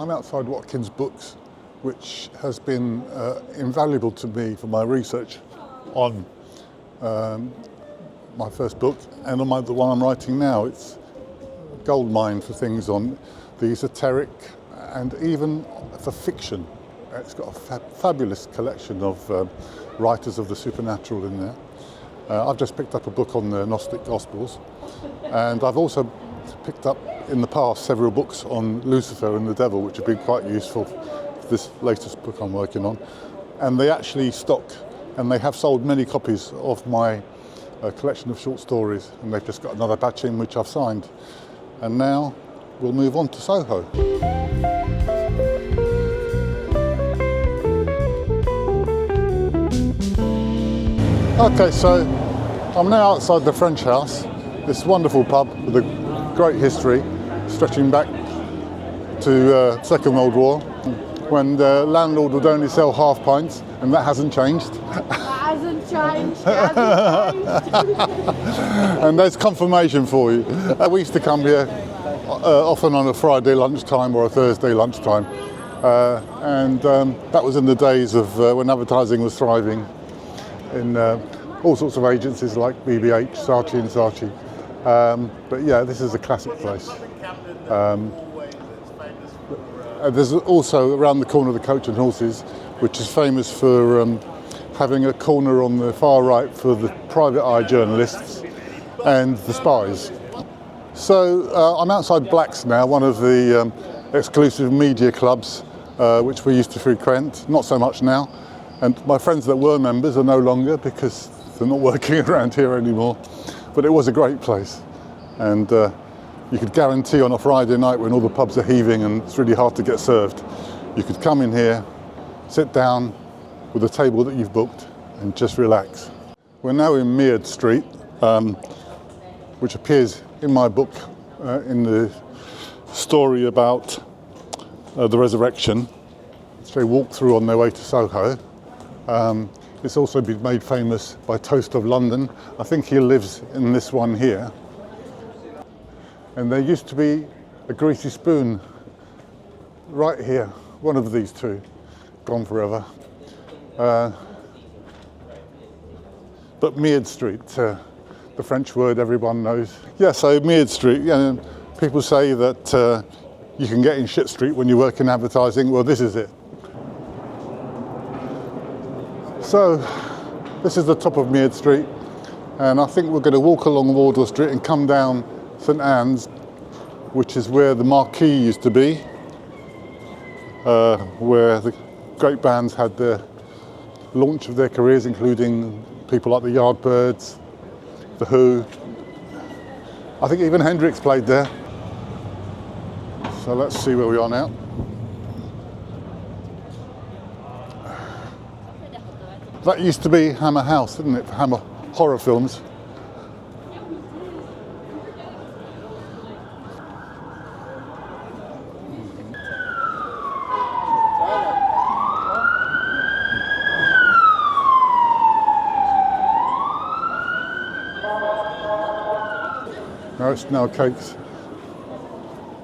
I'm outside Watkins Books, which has been invaluable to me for my research on my first book and on the one I'm writing now. It's a goldmine for things on the esoteric and even for fiction. It's got a fabulous collection of writers of the supernatural in there. I've just picked up a book on the Gnostic Gospels, and I've also picked up in the past several books on Lucifer and the devil, which have been quite useful for this latest book I'm working on. And they actually stock, and they have sold many copies of my collection of short stories, and they've just got another batch in which I've signed. And now we'll move on to Soho. Okay, so I'm now outside the French House, this wonderful pub with a great history stretching back to Second World War, when the landlord would only sell half pints, and that hasn't changed. That hasn't changed. It hasn't changed. And there's confirmation for you. We used to come here often on a Friday lunchtime or a Thursday lunchtime, and that was in the days of when advertising was thriving in all sorts of agencies like BBH, Saatchi and Saatchi. But yeah, this is a classic place. There's also around the corner the Coach and Horses, which is famous for having a corner on the far right for the private eye journalists and the spies. So I'm outside Black's now, one of the exclusive media clubs which we used to frequent, not so much now. And my friends that were members are no longer because they're not working around here anymore. But it was a great place. And you could guarantee on a Friday night when all the pubs are heaving and it's really hard to get served, you could come in here, sit down with a table that you've booked and just relax. We're now in Mead Street, which appears in my book in the story about the resurrection, which they walk through on their way to Soho. It's also been made famous by Toast of London. I think he lives in this one here. And there used to be a greasy spoon right here, one of these two, gone forever. But Mead Street, the French word everyone knows. Yeah, so Mead Street, people say that you can get in shit street when you work in advertising. Well, this is it. So this is the top of Mead Street, and I think we're going to walk along Wardour Street and come down St Anne's, which is where the Marquee used to be, where the great bands had the launch of their careers, including people like the Yardbirds, The Who. I think even Hendrix played there. So let's see where we are now. That used to be Hammer House, didn't it, for Hammer horror films. No, it's now cakes.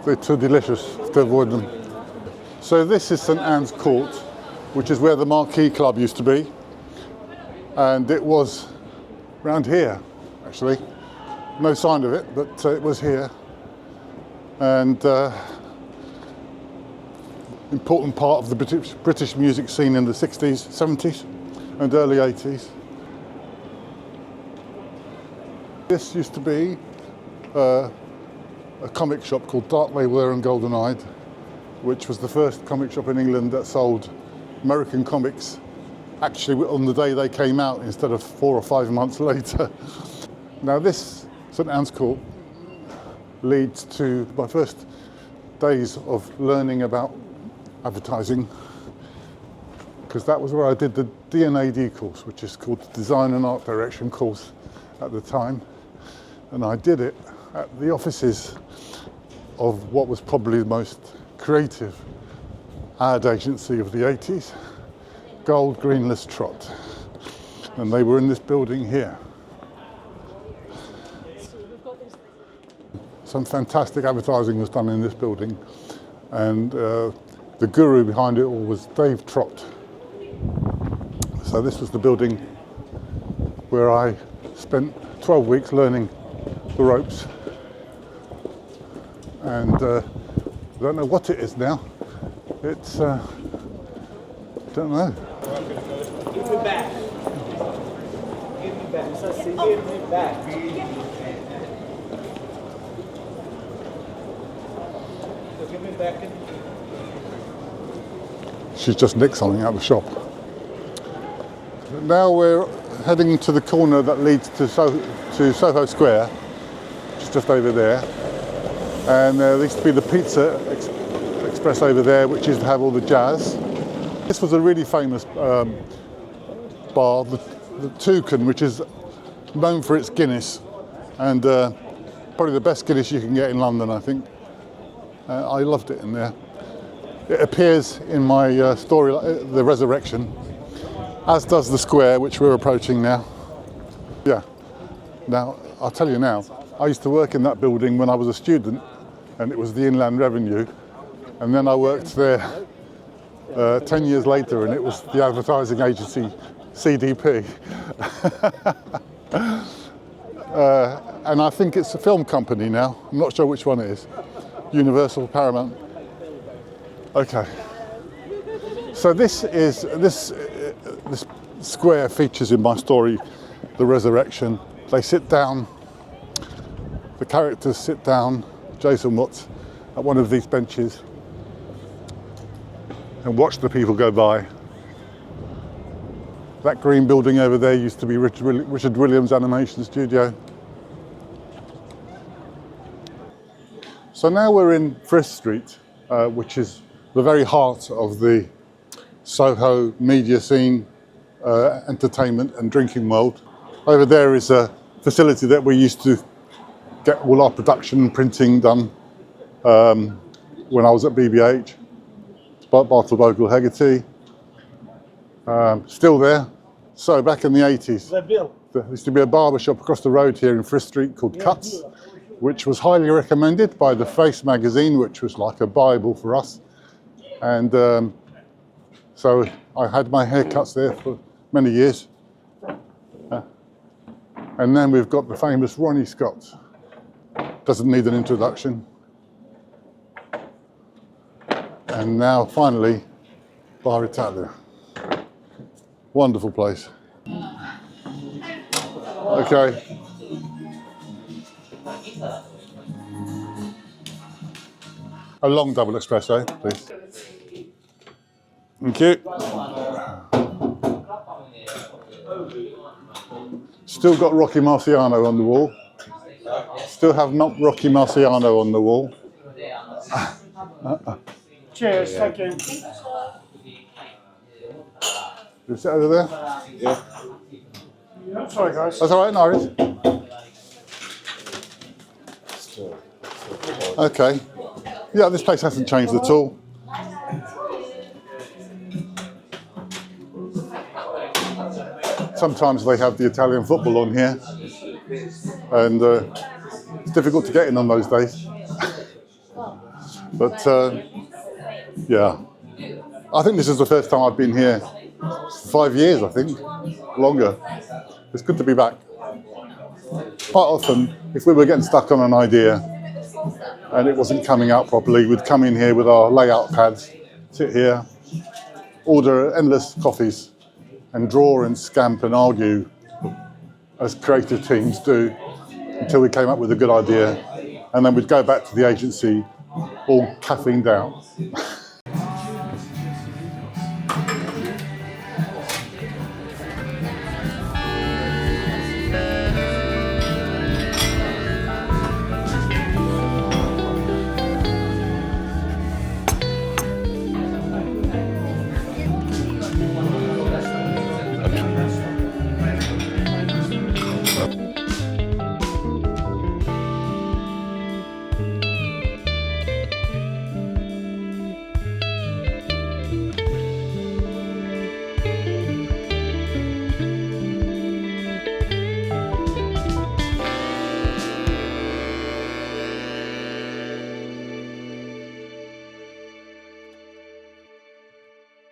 They're too delicious to avoid them. So this is St Anne's Court, which is where the Marquee Club used to be. And it was round here, actually. No sign of it, but it was here. And important part of the British music scene in the 60s, 70s and early 80s. This used to be a comic shop called Dark They Were and Golden Eyed, which was the first comic shop in England that sold American comics actually on the day they came out instead of 4 or 5 months later. Now this St Anne's Court leads to my first days of learning about advertising, because that was where I did the D&AD course, which is called the Design and Art Direction course at the time. And I did it at the offices of what was probably the most creative ad agency of the 80s, Gold Greenless Trot. And they were in this building here. Some fantastic advertising was done in this building, and the guru behind it all was Dave Trott. So this was the building where I spent 12 weeks learning the ropes. And I don't know what it is now. It's, don't know. Give me back. Give me back. Give me back. Give me back. She's just nicked something out of the shop. Now we're heading to the corner that leads to Soho Square, which is just over there. And there used to be the Pizza Express over there, which used to have all the jazz. This was a really famous bar, the Toucan, which is known for its Guinness, and probably the best Guinness you can get in London, I think. I loved it in there. It appears in my story, The Resurrection, as does the square, which we're approaching now. Yeah. Now, I'll tell you now, I used to work in that building when I was a student, and it was the Inland Revenue. And then I worked there 10 years later, and it was the advertising agency CDP. And I think it's a film company now. I'm not sure which one it is. Universal, Paramount. Okay. So this square features in my story, The Resurrection. They sit down, the characters sit down, Jason Watts, at one of these benches and watch the people go by. That green building over there used to be Richard Williams' animation studio. So now we're in Frith Street, which is the very heart of the Soho media scene, entertainment and drinking world. Over there is a facility that we used to get all our production and printing done when I was at BBH. Bartle Bogle Hegarty, still there. So back in the 80s, there used to be a barber shop across the road here in Frith Street called Cuts, which was highly recommended by the Face magazine, which was like a Bible for us. And so I had my haircuts there for many years. And then we've got the famous Ronnie Scott. Doesn't need an introduction. And now finally, Bar Italia. Wonderful place. Okay. A long double espresso, please. Thank you. Still got Rocky Marciano on the wall. Still have Rocky Marciano on the wall. Cheers, thank you. You sit over there? Yeah. Sorry, guys. That's all right, Norris. Okay. Yeah, this place hasn't changed at all. Sometimes they have the Italian football on here, and it's difficult to get in on those days. But yeah, I think this is the first time I've been here 5 years, I think, longer. It's good to be back. Quite often, if we were getting stuck on an idea and it wasn't coming out properly, we'd come in here with our layout pads, sit here, order endless coffees, and draw and scamp and argue, as creative teams do, until we came up with a good idea. And then we'd go back to the agency, all caffeined out.